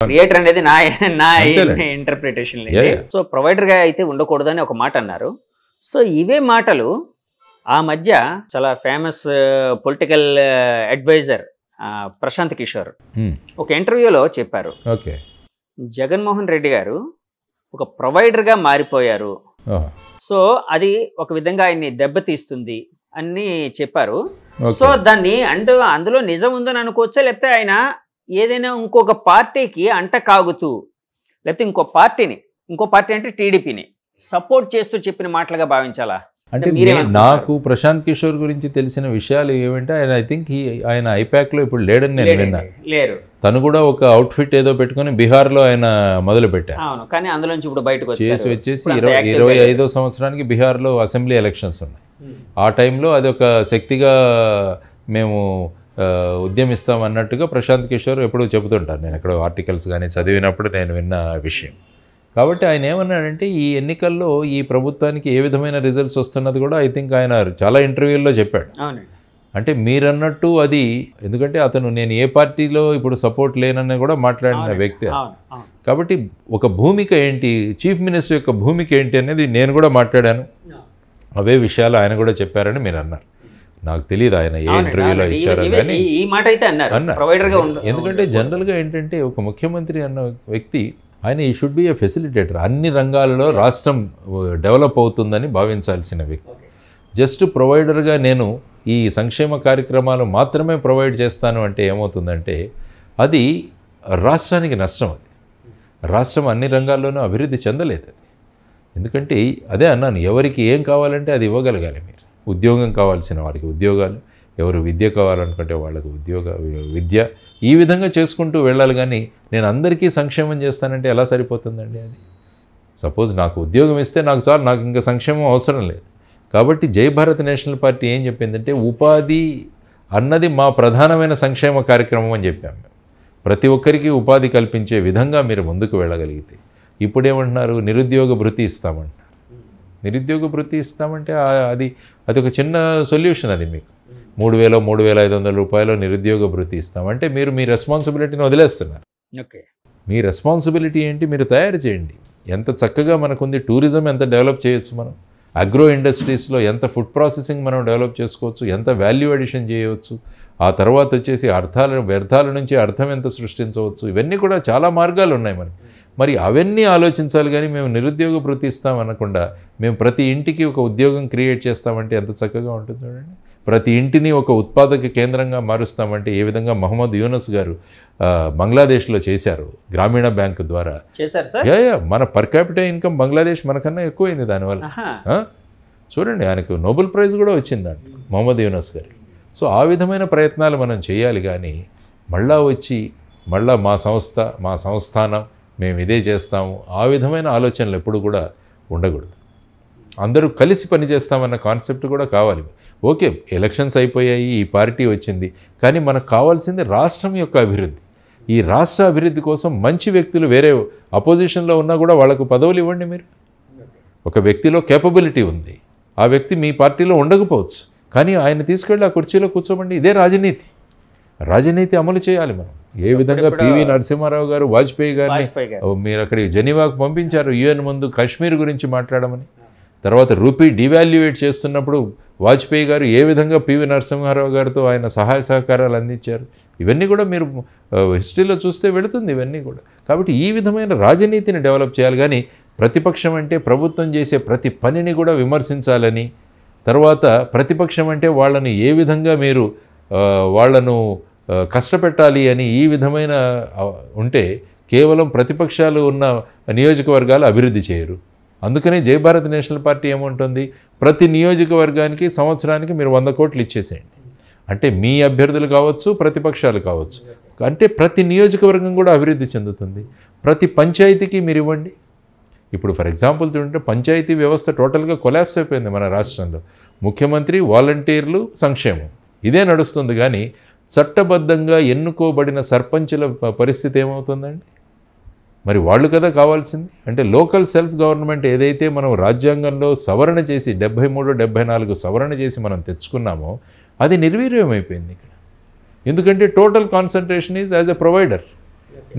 Creator అనేది నా నా ఇంటర్ప్రిటేషన్ లేదు. సో ప్రొవైడర్ గా అయితే ఉండకూడదని ఒక మాట అన్నారు. సో ఇవే మాటలు ఆ మధ్య చాలా famous political advisor Prashant Kishor ఒక ఇంటర్వ్యూలో చెప్పారు. జగన్మోహన్ రెడ్డి గారు ఒక ప్రొవైడర్ గా మారిపోయారు, సో అది ఒక విధంగా ఆయన్ని దెబ్బతీస్తుంది అని చెప్పారు. సో దాన్ని అందులో నిజం ఉందని అనుకోవచ్చా, లేకపోతే ఆయన ఏదైనా ఇంకొక పార్టీకి అంట కాగుతూ, లేకపోతే ఇంకో పార్టీ అంటే టీడీపీని సపోర్ట్ చేస్తూ చెప్పిన మాటలుగా భావించాలా? అంటే నాకు ప్రశాంత్ కిషోర్ గురించి తెలిసిన విషయాలు ఏమంటే ఆయన ఆయన ఐపాక్లో ఇప్పుడు లేడని నేను విన్నా. లేరు, తను కూడా ఒక అవుట్ఫిట్ ఏదో పెట్టుకుని బీహార్లో ఆయన మొదలు పెట్టారు. కానీ అందులోంచి ఇప్పుడు బయటకు వచ్చేసి 25వ సంవత్సరానికి బీహార్లో అసెంబ్లీ ఎలక్షన్స్ ఉన్నాయి. ఆ టైంలో అది ఒక శక్తిగా మేము ఉద్యమిస్తాం అన్నట్టుగా ప్రశాంత్ కిషోర్ ఎప్పుడూ చెబుతుంటారు. నేను ఎక్కడో ఆర్టికల్స్ కానీ చదివినప్పుడు నేను విన్న విషయం. కాబట్టి ఆయన ఏమన్నాడంటే ఈ ఎన్నికల్లో ఈ ప్రభుత్వానికి ఏ విధమైన రిజల్ట్స్ వస్తున్నది కూడా ఆయన చాలా ఇంటర్వ్యూల్లో చెప్పాడు. అంటే మీరన్నట్టు అది, ఎందుకంటే అతను నేను ఏ పార్టీలో ఇప్పుడు సపోర్ట్ లేనని కూడా మాట్లాడిన వ్యక్తి. కాబట్టి ఒక భూమిక ఏంటి, చీఫ్ మినిస్టర్ యొక్క భూమిక ఏంటి అనేది నేను కూడా మాట్లాడాను. అవే విషయాలు ఆయన కూడా చెప్పారని మీరు అన్నారు. నాకు తెలియదు ఆయన ఏ ఇంటర్వ్యూలో ఇచ్చారో కానీ అన్నారు. ఎందుకంటే జనరల్గా ఏంటంటే ఒక ముఖ్యమంత్రి అన్న వ్యక్తి ఆయన ఈ షుడ్ బి ఏ ఫెసిలిటేటర్. అన్ని రంగాలలో రాష్ట్రం డెవలప్ అవుతుందని భావించాల్సిన వ్యక్తి. జస్ట్ ప్రొవైడర్గా నేను ఈ సంక్షేమ కార్యక్రమాలు మాత్రమే ప్రొవైడ్ చేస్తాను అంటే ఏమవుతుందంటే అది రాష్ట్రానికి నష్టం. అది రాష్ట్రం అన్ని రంగాల్లోనూ అభివృద్ధి చెందలేదు. అది ఎందుకంటే అదే అన్నాను, ఎవరికి ఏం కావాలంటే అది ఇవ్వగలగాలి. మీరు ఉద్యోగం కావాల్సిన వారికి ఉద్యోగాలు, ఎవరు విద్య కావాలనుకుంటే వాళ్ళకు విద్య, ఈ విధంగా చేసుకుంటూ వెళ్ళాలి. కానీ నేను అందరికీ సంక్షేమం చేస్తానంటే ఎలా సరిపోతుందండి? అది సపోజ్ నాకు ఉద్యోగం ఇస్తే నాకు చాలు, నాకు ఇంకా సంక్షేమం అవసరం లేదు. కాబట్టి జై భారత్ నేషనల్ పార్టీ ఏం చెప్పిందంటే ఉపాధి అన్నది మా ప్రధానమైన సంక్షేమ కార్యక్రమం అని చెప్పాము. ప్రతి ఒక్కరికి ఉపాధి కల్పించే విధంగా మీరు ముందుకు వెళ్ళగలిగితే, ఇప్పుడేమంటున్నారు నిరుద్యోగ భృతి ఇస్తామంటున్నారు. నిరుద్యోగ భృతి ఇస్తామంటే అది ఒక చిన్న సొల్యూషన్. అది మీకు 3,000 3,500 రూపాయలు నిరుద్యోగ భృతి ఇస్తామంటే మీరు మీ రెస్పాన్సిబిలిటీని వదిలేస్తున్నారు. మీ రెస్పాన్సిబిలిటీ ఏంటి, మీరు తయారు చేయండి. ఎంత చక్కగా మనకుంది టూరిజం, ఎంత డెవలప్ చేయొచ్చు మనం, అగ్రో ఇండస్ట్రీస్లో ఎంత ఫుడ్ ప్రాసెసింగ్ మనం డెవలప్ చేసుకోవచ్చు, ఎంత వాల్యూ అడిషన్ చేయవచ్చు, ఆ తర్వాత వచ్చేసి వ్యర్థాల నుంచి అర్థం ఎంత సృష్టించవచ్చు, ఇవన్నీ కూడా చాలా మార్గాలు ఉన్నాయి మనకి. మరి అవన్నీ ఆలోచించాలి. కానీ మేము నిరుద్యోగ భృతి ఇస్తాం అనకుండా మేము ప్రతి ఇంటికి ఒక ఉద్యోగం క్రియేట్ చేస్తామంటే ఎంత చక్కగా ఉంటుంది చూడండి. ప్రతి ఇంటిని ఒక ఉత్పాదక కేంద్రంగా మారుస్తామంటే ఏ విధంగా మహమ్మద్ యూనస్ గారు బంగ్లాదేశ్లో చేశారు, గ్రామీణ బ్యాంకు ద్వారా. మన పర్ క్యాపిటల్ ఇన్కమ్ బంగ్లాదేశ్ మనకన్నా ఎక్కువైంది దానివల్ల. చూడండి, ఆయనకు నోబెల్ ప్రైజ్ కూడా వచ్చిందంట మహమ్మద్ యూనస్ గారికి. సో ఆ విధమైన ప్రయత్నాలు మనం చేయాలి. కానీ మళ్ళా మా సంస్థానం మేము ఇదే చేస్తాము, ఆ విధమైన ఆలోచనలు ఎప్పుడు కూడా ఉండకూడదు. అందరూ కలిసి పనిచేస్తామన్న కాన్సెప్ట్ కూడా కావాలి. ఓకే, ఎలక్షన్స్ అయిపోయాయి, ఈ పార్టీ వచ్చింది, కానీ మనకు కావాల్సింది రాష్ట్రం యొక్క అభివృద్ధి. ఈ రాష్ట్ర అభివృద్ధి కోసం మంచి వ్యక్తులు వేరే అపోజిషన్లో ఉన్నా కూడా వాళ్ళకు పదవులు ఇవ్వండి. మీరు ఒక వ్యక్తిలో కేపబిలిటీ ఉంది, ఆ వ్యక్తి మీ పార్టీలో ఉండకపోవచ్చు, కానీ ఆయన తీసుకెళ్ళి ఆ కుర్చీలో కూర్చోమండి. ఇదే రాజనీతి అమలు చేయాలి మనం. ఏ విధంగా పివి నరసింహారావు గారు వాజ్పేయి గారిని మీరు అక్కడికి జెనీవాకు పంపించారు యుఎన్ ముందు కాశ్మీర్ గురించి మాట్లాడమని. తర్వాత రూపీ డివాల్యుయేట్ చేస్తున్నప్పుడు వాజ్పేయి గారు ఏ విధంగా పివి నరసింహారావు గారితో ఆయన సహాయ సహకారాలు అందించారు. ఇవన్నీ కూడా మీరు హిస్టరీలో చూస్తే వెళుతుంది ఇవన్నీ కూడా. కాబట్టి ఈ విధమైన రాజనీతిని డెవలప్ చేయాలి. కానీ ప్రతిపక్షం అంటే ప్రభుత్వం చేసే ప్రతి పనిని కూడా విమర్శించాలని, తర్వాత ప్రతిపక్షం అంటే వాళ్ళని ఏ విధంగా మీరు వాళ్లను కష్టపెట్టాలి అని ఈ విధమైన ఉంటే కేవలం ప్రతిపక్షాలు ఉన్న నియోజకవర్గాలు అభివృద్ధి చేయరు. అందుకనే జై భారత్ నేషనల్ పార్టీ ఏముంటుంది, ప్రతి నియోజకవర్గానికి సంవత్సరానికి మీరు 100 కోట్లు ఇచ్చేసేయండి. అంటే మీ అభ్యర్థులు కావచ్చు, ప్రతిపక్షాలు కావచ్చు, అంటే ప్రతి నియోజకవర్గం కూడా అభివృద్ధి చెందుతుంది. ప్రతి పంచాయతీకి మీరు ఇవ్వండి. ఇప్పుడు ఫర్ ఎగ్జాంపుల్ చూడండి, పంచాయతీ వ్యవస్థ టోటల్గా కొలాప్స్ అయిపోయింది మన రాష్ట్రంలో. ముఖ్యమంత్రి, వాలంటీర్లు, సంక్షేమం ఇదే నడుస్తుంది. కానీ చట్టబద్ధంగా ఎన్నుకోబడిన సర్పంచుల పరిస్థితి ఏమవుతుందండి? మరి వాళ్ళు కదా కావాల్సింది. అంటే లోకల్ సెల్ఫ్ గవర్నమెంట్ ఏదైతే మనం రాజ్యాంగంలో సవరణ చేసి 73, 74 సవరణ చేసి మనం తెచ్చుకున్నామో అది నిర్వీర్యమైపోయింది ఇక్కడ. ఎందుకంటే total concentration is as a provider.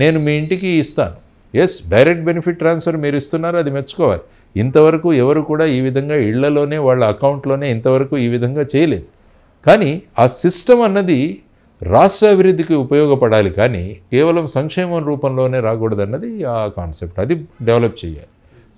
నేను మీ ఇంటికి ఇస్తాను. ఎస్, డైరెక్ట్ బెనిఫిట్ ట్రాన్స్ఫర్ మీరు ఇస్తున్నారు, అది మెచ్చుకోవాలి. ఇంతవరకు ఎవరు కూడా ఈ విధంగా ఇళ్లలోనే వాళ్ళ అకౌంట్లోనే ఇంతవరకు ఈ విధంగా చేయలేదు. కానీ ఆ సిస్టమ్ అన్నది రాష్ట్ర అభివృద్ధికి ఉపయోగపడాలి, కానీ కేవలం సంక్షేమం రూపంలోనే రాకూడదన్నది ఆ కాన్సెప్ట్. అది డెవలప్ చేయాలి.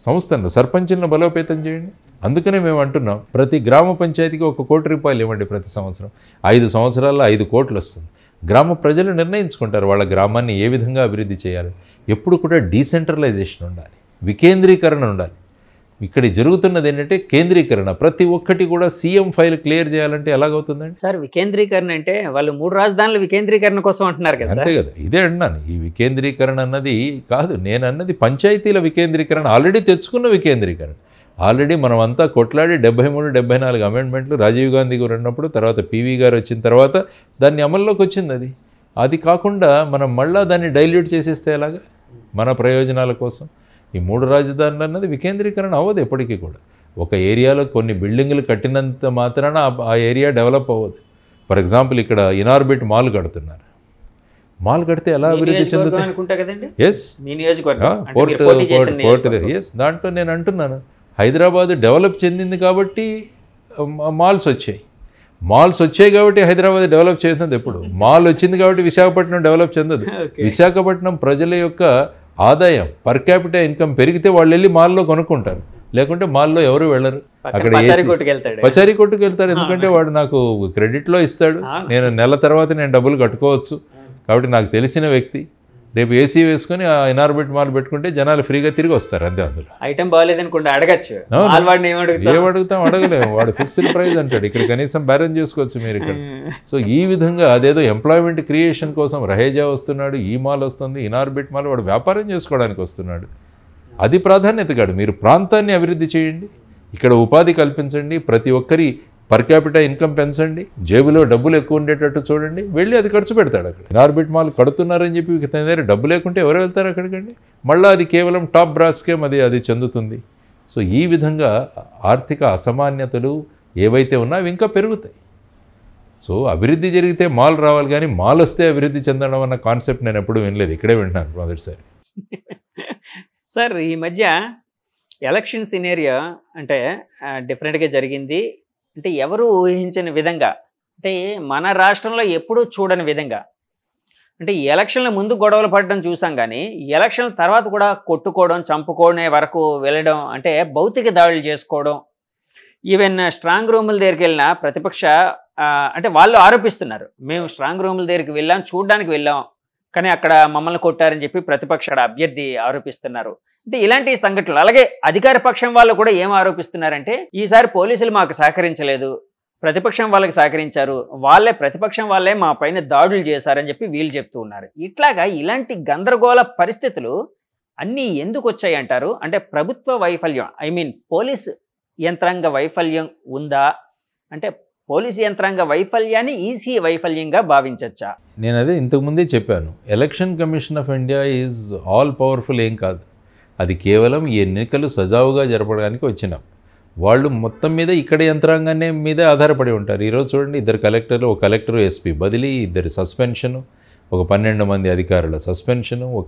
సంస్థను, సర్పంచులను బలోపేతం చేయండి. అందుకనే మేము అంటున్నాం, ప్రతి గ్రామ పంచాయతీకి 1 కోటి రూపాయలు ఇవ్వండి ప్రతి సంవత్సరం. 5 సంవత్సరాల్లో 5 కోట్లు వస్తుంది. గ్రామ ప్రజలు నిర్ణయించుకుంటారు వాళ్ళ గ్రామాన్ని ఏ విధంగా అభివృద్ధి చేయాలి. ఎప్పుడు కూడా డీసెంట్రలైజేషన్ ఉండాలి, వికేంద్రీకరణ ఉండాలి. ఇక్కడ జరుగుతున్నది ఏంటంటే కేంద్రీకరణ. ప్రతి ఒక్కటి కూడా సీఎం ఫైల్ క్లియర్ చేయాలంటే ఎలాగవుతుందండి సార్? వికేంద్రీకరణ అంటే వాళ్ళు 3 రాజధానుల వికేంద్రీకరణ కోసం అంటున్నారు కదా. అంతే కదా, ఇదే అన్నాను. ఈ వికేంద్రీకరణ అన్నది కాదు, నేను అన్నది పంచాయతీల వికేంద్రీకరణ. ఆల్రెడీ తెచ్చుకున్న వికేంద్రీకరణ. ఆల్రెడీ మనం అంతా కొట్లాడి 73, 74 అమెండ్మెంట్లు రాజీవ్ గాంధీ గారు ఉన్నప్పుడు, తర్వాత పివి గారు వచ్చిన తర్వాత దాన్ని అమల్లోకి వచ్చింది. అది కాకుండా మనం మళ్ళా దాన్ని డైల్యూట్ చేసేస్తే ఎలాగా మన ప్రయోజనాల కోసం? ఈ 3 రాజధానులు అన్నది వికేంద్రీకరణ అవ్వదు ఎప్పటికీ కూడా. ఒక ఏరియాలో కొన్ని బిల్డింగులు కట్టినంత మాత్రాన ఆ ఏరియా డెవలప్ అవ్వదు. ఫర్ ఎగ్జాంపుల్ ఇక్కడ ఇనార్బిట్ మాల్ కడుతున్నారు. మాల్ కడితే ఎలా అభివృద్ధి చెందుతుంది? Yes, port. ఎస్, దాంట్లో నేను అంటున్నాను, హైదరాబాద్ డెవలప్ చెందింది కాబట్టి మాల్స్ వచ్చాయి. మాల్స్ వచ్చాయి కాబట్టి హైదరాబాద్ డెవలప్ చేస్తుంది. ఎప్పుడు మాల్ వచ్చింది కాబట్టి విశాఖపట్నం డెవలప్ చెందదు. విశాఖపట్నం ప్రజల యొక్క ఆదాయం, పర్ క్యాపిటల్ ఇన్కమ్ పెరిగితే వాళ్ళు వెళ్ళి మాల్లో కొనుక్కుంటారు. లేకుంటే మాల్లో ఎవరు వెళ్ళరు. అక్కడ పచారీ కొట్టుకు వెళ్తాడు. ఎందుకంటే వాడు నాకు క్రెడిట్లో ఇస్తాడు, నేను నెల తర్వాత నేను డబ్బులు కట్టుకోవచ్చు. కాబట్టి నాకు తెలిసిన వ్యక్తి రేపు ఏసీ వేసుకొని ఆ ఇనార్బిట్ మాల్ పెట్టుకుంటే జనాలు ఫ్రీగా తిరిగి వస్తారు. అంతే. అందులో ఐటమ్ బాగాలేదనుకుంటే అడగచ్చు, ఏమడుగుతాం? అడగలేము. వాడు ఫిక్స్డ్ ప్రైస్ అంటాడు. ఇక్కడ కనీసం బ్యారెన్ చేసుకోవచ్చు మీరు ఇక్కడ. సో ఈ విధంగా అదేదో ఎంప్లాయ్మెంట్ క్రియేషన్ కోసం రహేజా వస్తున్నాడు, ఈ మాల్ వస్తుంది, ఇనార్బిట్ మాల్, వాడు వ్యాపారం చేసుకోవడానికి వస్తున్నాడు. అది ప్రాధాన్యత కాదు. మీరు ప్రాంతాన్ని అభివృద్ధి చేయండి, ఇక్కడ ఉపాధి కల్పించండి, ప్రతి ఒక్కరి పర్ క్యాపిటల్ ఇన్కమ్ పెంచండి, జేబులో డబ్బులు ఎక్కువ ఉండేటట్టు చూడండి, వెళ్ళి అది ఖర్చు పెడతాడు. అక్కడ ఇనార్బిట్ మాల్ కడుతున్నారని చెప్పి తన దగ్గర డబ్బు లేకుంటే ఎవరు వెళ్తారు అక్కడికండి? మళ్ళీ అది కేవలం టాప్ బ్రాస్కే అది చెందుతుంది. సో ఈ విధంగా ఆర్థిక అసమాన్యతలు ఏవైతే ఉన్నాయో అవి ఇంకా పెరుగుతాయి. సో అభివృద్ధి జరిగితే మాల్ రావాలి, కానీ మాల్ వస్తే అభివృద్ధి చెందడం అన్న కాన్సెప్ట్ నేను ఎప్పుడూ వినలేదు. ఇక్కడే వింటున్నాను మొదటిసారి. సార్, ఈ మధ్య ఎలక్షన్ సినేరియో అంటే డిఫరెంట్గా జరిగింది. అంటే ఎవరు ఊహించని విధంగా, అంటే మన రాష్ట్రంలో ఎప్పుడూ చూడని విధంగా, అంటే ఈ ఎలక్షన్ల ముందు గొడవలు పడడం చూసాం, కానీ ఎలక్షన్ల తర్వాత కూడా కొట్టుకోవడం, చంపుకోవడం వరకు వెళ్ళడం, అంటే భౌతిక దాడులు చేసుకోవడం, ఈవెన్ స్ట్రాంగ్ రూముల దగ్గరికి వెళ్ళిన ప్రతిపక్ష అంటే వాళ్ళు ఆరోపిస్తున్నారు, మేము స్ట్రాంగ్ రూముల దగ్గరికి వెళ్ళాం, చూడడానికి వెళ్ళాం, కానీ అక్కడ మమ్మల్ని కొట్టారని చెప్పి ప్రతిపక్ష అభ్యర్థి ఆరోపిస్తున్నారు. అంటే ఇలాంటి సంఘటనలు. అలాగే అధికార పక్షం వాళ్ళు కూడా ఏం ఆరోపిస్తున్నారంటే, ఈసారి పోలీసులు మాకు సహకరించలేదు, ప్రతిపక్షం వాళ్ళకి సహకరించారు, ప్రతిపక్షం వాళ్ళే మా పైన దాడులు చేశారని చెప్పి వీళ్ళు చెప్తూ ఉన్నారు. ఇట్లాగా ఇలాంటి గందరగోళ పరిస్థితులు అన్నీ ఎందుకు వచ్చాయి అంటారు? అంటే ప్రభుత్వ వైఫల్యం, పోలీస్ యంత్రాంగ వైఫల్యం ఉందా? అంటే పోలీసు యంత్రాంగ వైఫల్యాన్ని ఈసీ వైఫల్యంగా భావించవచ్చా? నేను అదే ఇంతకుముందే చెప్పాను, election commission of India is all powerful ఏం కాదు. అది కేవలం ఈ ఎన్నికలు సజావుగా జరపడానికి వచ్చినాం. వాళ్ళు మొత్తం మీద ఇక్కడ యంత్రాంగాన్ని మీదే ఆధారపడి ఉంటారు. ఈరోజు చూడండి, 2 కలెక్టర్లు, ఒక కలెక్టర్ ఎస్పీ బదిలీ, 2 సస్పెన్షను, ఒక 12 మంది అధికారుల సస్పెన్షను, ఒక